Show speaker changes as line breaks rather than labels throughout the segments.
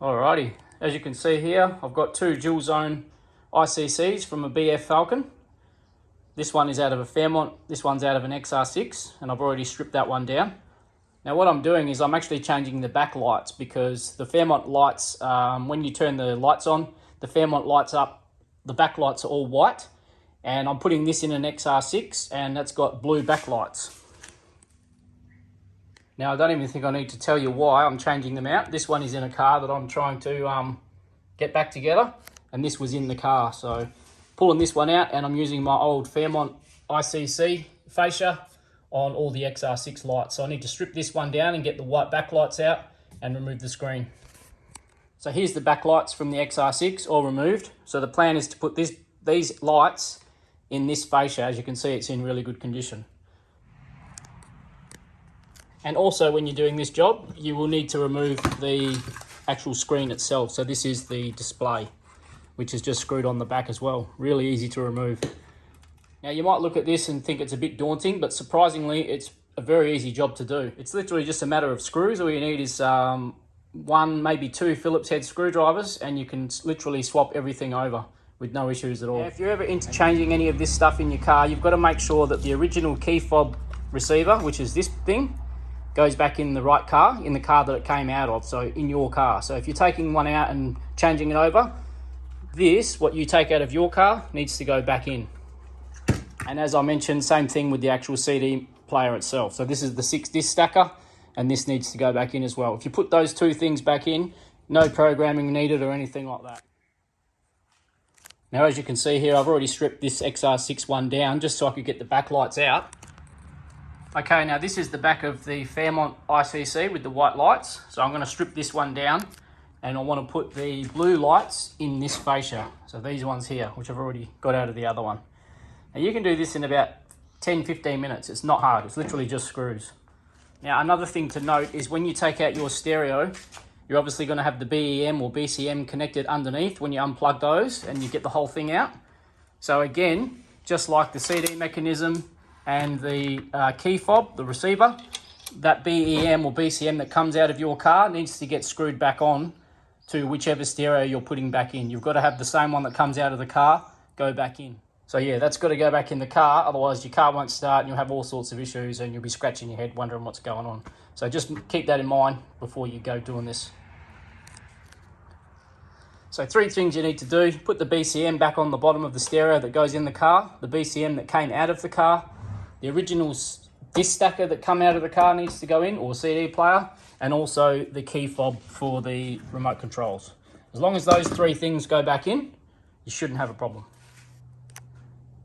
Alrighty, as you can see here, I've got two dual zone ICCs from a BF Falcon. This one is out of a Fairmont, this one's out of an XR6, and I've already stripped that one down. Now what I'm doing is I'm actually changing the backlights because the Fairmont lights, when you turn the lights on, the Fairmont lights up, the backlights are all white, and I'm putting this in an XR6 and that's got blue backlights. Now I don't even think I need to tell you why I'm changing them out. This one is in a car that I'm trying to get back together, and this was in the car. So pulling this one out, and I'm using my old Fairmont ICC fascia on all the XR6 lights. So I need to strip this one down and get the white backlights out and remove the screen. So here's the backlights from the XR6 all removed. So the plan is to put these lights in this fascia. As you can see, it's in really good condition. And also when you're doing this job, you will need to remove the actual screen itself. So this is the display, which is just screwed on the back as well. Really easy to remove. Now you might look at this and think it's a bit daunting, but surprisingly, it's a very easy job to do. It's literally just a matter of screws. All you need is one, maybe two Phillips head screwdrivers, and you can literally swap everything over with no issues at all. Now, if you're ever interchanging any of this stuff in your car, you've got to make sure that the original key fob receiver, which is this thing, goes back in the right car, in the car that it came out of, so in your car. So if you're taking one out and changing it over, this, what you take out of your car, needs to go back in. And as I mentioned, same thing with the actual CD player itself. So this is the 6-disc stacker, and this needs to go back in as well. If you put those two things back in, no programming needed or anything like that. Now as you can see here, I've already stripped this XR6 one down just so I could get the backlights out. Okay, now this is the back of the Fairmont ICC with the white lights. So I'm going to strip this one down, and I want to put the blue lights in this fascia. So these ones here, which I've already got out of the other one. Now you can do this in about 10-15 minutes. It's not hard, it's literally just screws. Now another thing to note is when you take out your stereo, you're obviously going to have the BEM or BCM connected underneath when you unplug those and you get the whole thing out. So again, just like the CD mechanism and the key fob, the receiver, that BEM or BCM that comes out of your car needs to get screwed back on to whichever stereo you're putting back in. You've got to have the same one that comes out of the car go back in. So yeah, that's got to go back in the car, otherwise your car won't start and you'll have all sorts of issues and you'll be scratching your head wondering what's going on. So just keep that in mind before you go doing this. So 3 things you need to do: put the BCM back on the bottom of the stereo that goes in the car, the BCM that came out of the car, the original disc stacker that come out of the car needs to go in, or CD player, and also the key fob for the remote controls. As long as those 3 things go back in, you shouldn't have a problem.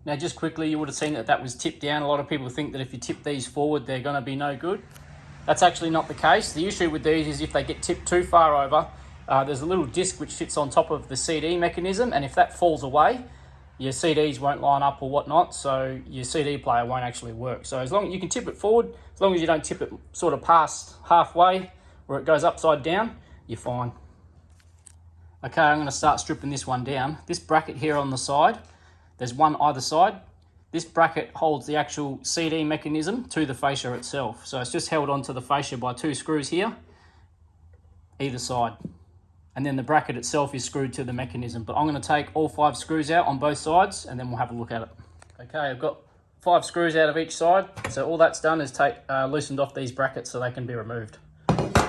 Now just quickly, you would have seen that was tipped down. A lot of people think that if you tip these forward, they're going to be no good. That's actually not the case. The issue with these is if they get tipped too far over, there's a little disc which sits on top of the CD mechanism, and if that falls away, your CDs won't line up or whatnot, so your CD player won't actually work. So as long as you can tip it forward, as long as you don't tip it sort of past halfway where it goes upside down, you're fine. Okay, I'm going to start stripping this one down. This bracket here on the side, there's one either side. This bracket holds the actual CD mechanism to the fascia itself. So it's just held onto the fascia by 2 screws here, either side. And then the bracket itself is screwed to the mechanism. But I'm going to take all 5 screws out on both sides, and then we'll have a look at it. Okay, I've got 5 screws out of each side. So all that's done is loosened off these brackets so they can be removed.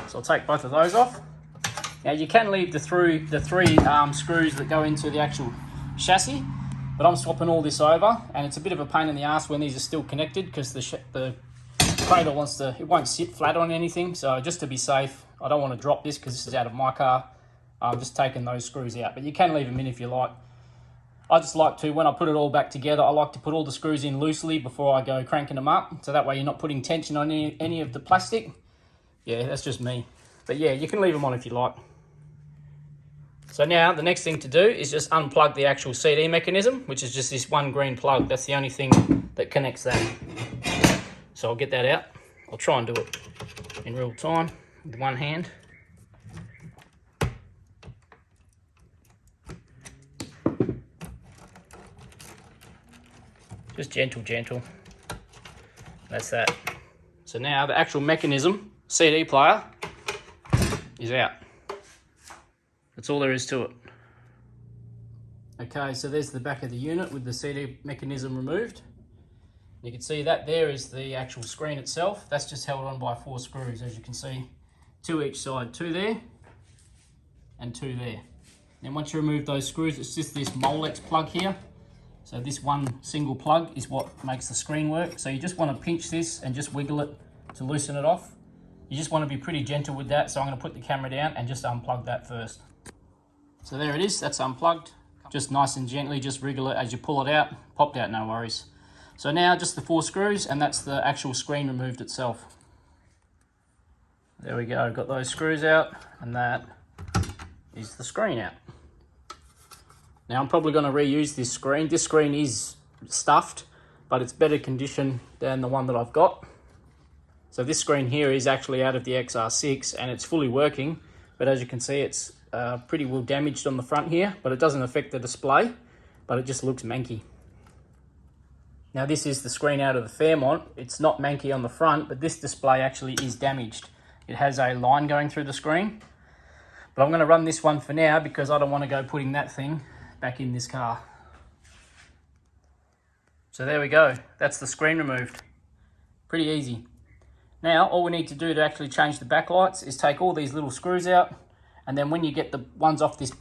So I'll take both of those off. Now you can leave the 3 screws that go into the actual chassis, but I'm swapping all this over, and it's a bit of a pain in the ass when these are still connected because the cradle it won't sit flat on anything. So just to be safe, I don't want to drop this because this is out of my car. I'm just taking those screws out, but you can leave them in if you like. I just like to, when I put it all back together, I like to put all the screws in loosely before I go cranking them up, so that way you're not putting tension on any of the plastic. Yeah, that's just me. But yeah, you can leave them on if you like. So now the next thing to do is just unplug the actual CD mechanism, which is just this one green plug. That's the only thing that connects that. So I'll get that out. I'll try and do it in real time with one hand. Just gentle. That's that. So now the actual mechanism, CD player, is out. That's all there is to it. Okay, so there's the back of the unit with the CD mechanism removed. You can see that there is the actual screen itself. That's just held on by 4 screws, as you can see. 2 each side, 2 there and 2 there. Then once you remove those screws, it's just this Molex plug here. So this one single plug is what makes the screen work. So you just want to pinch this and just wiggle it to loosen it off. You just want to be pretty gentle with that. So I'm going to put the camera down and just unplug that first. So there it is, that's unplugged. Just nice and gently, just wriggle it as you pull it out. Popped out, no worries. So now just the 4 screws, and that's the actual screen removed itself. There we go, got those screws out, and that is the screen out. Now I'm probably going to reuse this screen. This screen is stuffed, but it's better condition than the one that I've got. So this screen here is actually out of the XR6, and it's fully working, but as you can see, it's pretty well damaged on the front here, but it doesn't affect the display, but it just looks manky. Now this is the screen out of the Fairmont. It's not manky on the front, but this display actually is damaged. It has a line going through the screen, but I'm going to run this one for now because I don't want to go putting that thing back in this car. So there we go, that's the screen removed. Pretty easy. Now all we need to do to actually change the backlights is take all these little screws out, and then when you get the ones off this,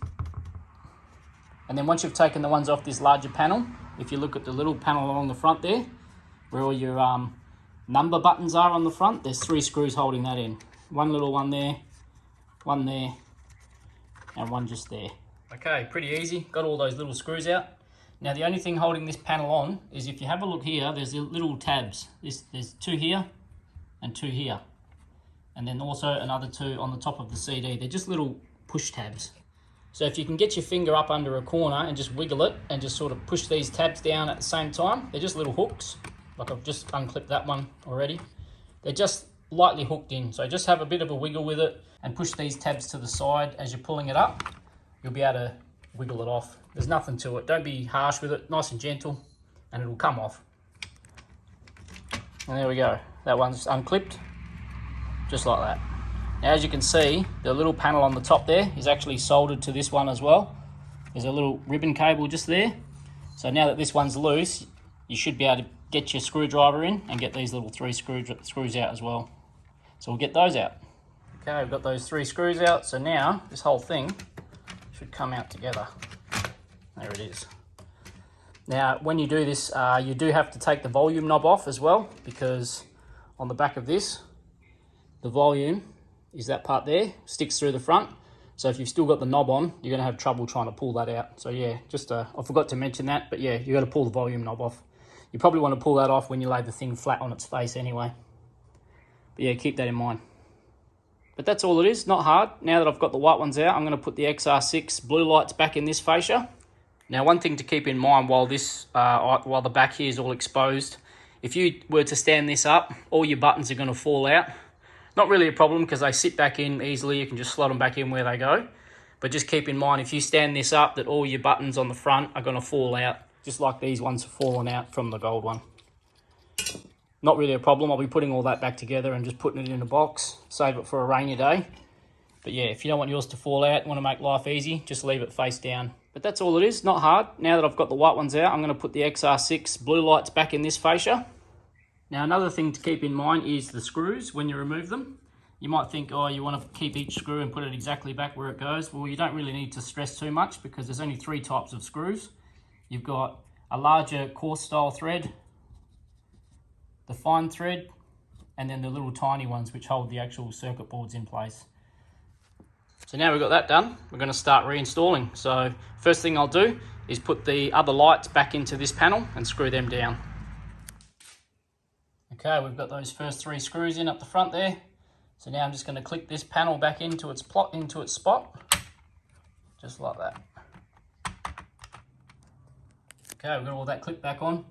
and then once you've taken the ones off this larger panel, if you look at the little panel along the front there, where all your number buttons are on the front, there's 3 screws holding that in. One little one there, and one just there. Okay, pretty easy, got all those little screws out. Now the only thing holding this panel on is if you have a look here, there's little tabs. There's 2 here and 2 here. And then also another 2 on the top of the CD. They're just little push tabs. So if you can get your finger up under a corner and just wiggle it and just sort of push these tabs down at the same time, they're just little hooks. Like I've just unclipped that one already. They're just lightly hooked in. So just have a bit of a wiggle with it and push these tabs to the side as you're pulling it up. You'll be able to wiggle it off. There's nothing to it. Don't be harsh with it. Nice and gentle, and it'll come off. And there we go. That one's unclipped, just like that. Now, as you can see, the little panel on the top there is actually soldered to this one as well. There's a little ribbon cable just there. So now that this one's loose, you should be able to get your screwdriver in and get these little 3 screws out as well. So we'll get those out. Okay, we've got those 3 screws out. So now this whole thing should come out together. There it is. Now, when you do this, you do have to take the volume knob off as well, because on the back of this, the volume is that part there, sticks through the front. So if you've still got the knob on, you're going to have trouble trying to pull that out. So yeah, just I forgot to mention that, but yeah, you got to pull the volume knob off. You probably want to pull that off when you lay the thing flat on its face anyway. But yeah, keep that in mind. But that's all it is, not hard. Now that I've got the white ones out, I'm going to put the XR6 blue lights back in this fascia. Now, one thing to keep in mind while the back here is all exposed, if you were to stand this up, all your buttons are going to fall out. Not really a problem because they sit back in easily. You can just slot them back in where they go. But just keep in mind, if you stand this up, that all your buttons on the front are going to fall out, just like these ones have fallen out from the gold one. Not really a problem. I'll be putting all that back together and just putting it in a box, save it for a rainy day. But yeah, if you don't want yours to fall out, want to make life easy, just leave it face down. But that's all it is, not hard. Now that I've got the white ones out, I'm going to put the XR6 blue lights back in this fascia. Now, another thing to keep in mind is the screws when you remove them. You might think, oh, you want to keep each screw and put it exactly back where it goes. Well, you don't really need to stress too much because there's only 3 types of screws. You've got a larger coarse style thread, the fine thread, and then the little tiny ones which hold the actual circuit boards in place. So now we've got that done, we're going to start reinstalling. So first thing I'll do is put the other lights back into this panel and screw them down. Okay, we've got those first 3 screws in up the front there. So now I'm just going to click this panel back into its spot, just like that. Okay, we've got all that clipped back on.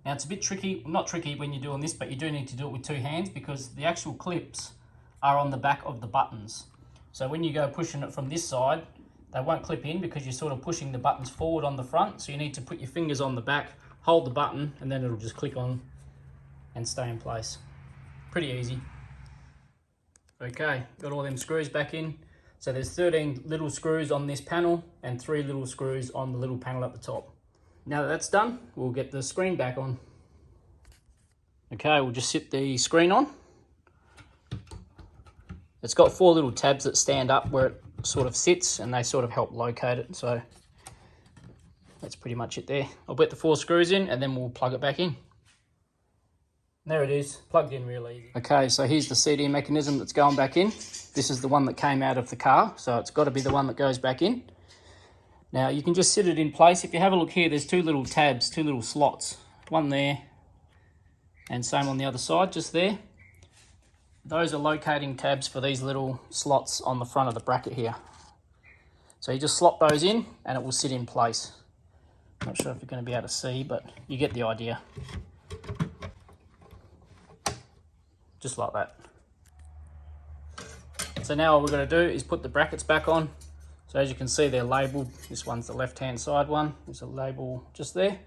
Now it's a bit tricky, not tricky when you're doing this, but you do need to do it with 2 hands because the actual clips are on the back of the buttons. So when you go pushing it from this side, they won't clip in because you're sort of pushing the buttons forward on the front. So you need to put your fingers on the back, hold the button, and then it'll just click on and stay in place. Pretty easy. Okay, got all them screws back in. So there's 13 little screws on this panel and 3 little screws on the little panel at the top. Now that that's done, we'll get the screen back on. Okay, we'll just sit the screen on. It's got 4 little tabs that stand up where it sort of sits, and they sort of help locate it. So that's pretty much it there. I'll put the 4 screws in and then we'll plug it back in. There it is, plugged in real easy. Okay, so here's the CD mechanism that's going back in. This is the one that came out of the car, so it's got to be the one that goes back in. Now you can just sit it in place. If you have a look here, there's 2 little tabs, 2 little slots. One there, and same on the other side, just there. Those are locating tabs for these little slots on the front of the bracket here. So you just slot those in and it will sit in place. Not sure if you're going to be able to see, but you get the idea. Just like that. So now all we're going to do is put the brackets back on. So as you can see, they're labelled. This one's the left-hand side one. There's a label just there.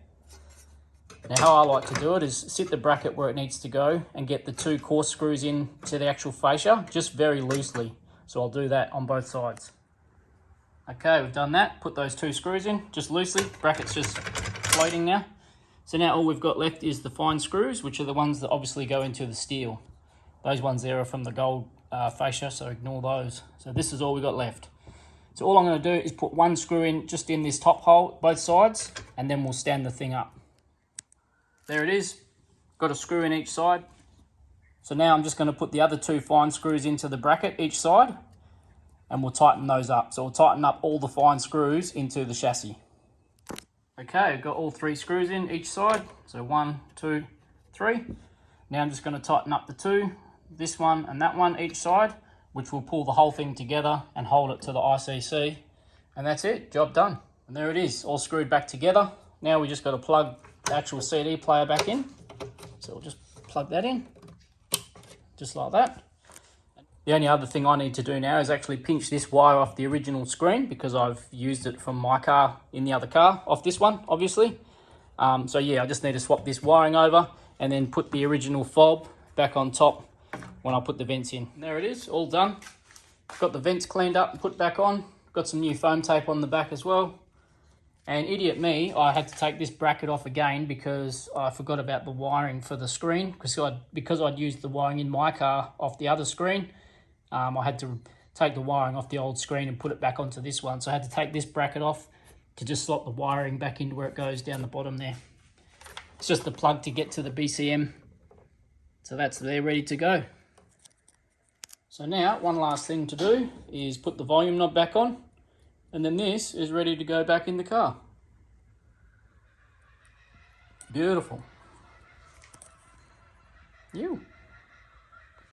Now how I like to do it is sit the bracket where it needs to go and get the 2 coarse screws in to the actual fascia, just very loosely. So I'll do that on both sides. Okay, we've done that. Put those 2 screws in, just loosely. Bracket's just floating now. So now all we've got left is the fine screws, which are the ones that obviously go into the steel. Those ones there are from the gold fascia, so ignore those. So this is all we've got left. So all I'm going to do is put 1 screw in just in this top hole, both sides, and then we'll stand the thing up. There it is, got a screw in each side. So now I'm just going to put the other 2 fine screws into the bracket each side, and we'll tighten those up. So we'll tighten up all the fine screws into the chassis. Okay, I've got all 3 screws in each side. So 1, 2, 3. Now I'm just going to tighten up the 2, this one and that one each side, which will pull the whole thing together and hold it to the ICC. And that's it, job done. And there it is, all screwed back together. Now we just got to plug the actual CD player back in. So we'll just plug that in, just like that. The only other thing I need to do now is actually pinch this wire off the original screen, because I've used it from my car in the other car, off this one, obviously. So yeah, I just need to swap this wiring over and then put the original fob back on top when I put the vents in. And there it is, all done. Got the vents cleaned up and put back on. Got some new foam tape on the back as well. And idiot me, I had to take this bracket off again because I forgot about the wiring for the screen. Because I'd used the wiring in my car off the other screen, I had to take the wiring off the old screen and put it back onto this one. So I had to take this bracket off to just slot the wiring back into where it goes down the bottom there. It's just the plug to get to the BCM. So that's there, ready to go. So now, one last thing to do is put the volume knob back on, and then this is ready to go back in the car. Beautiful. You.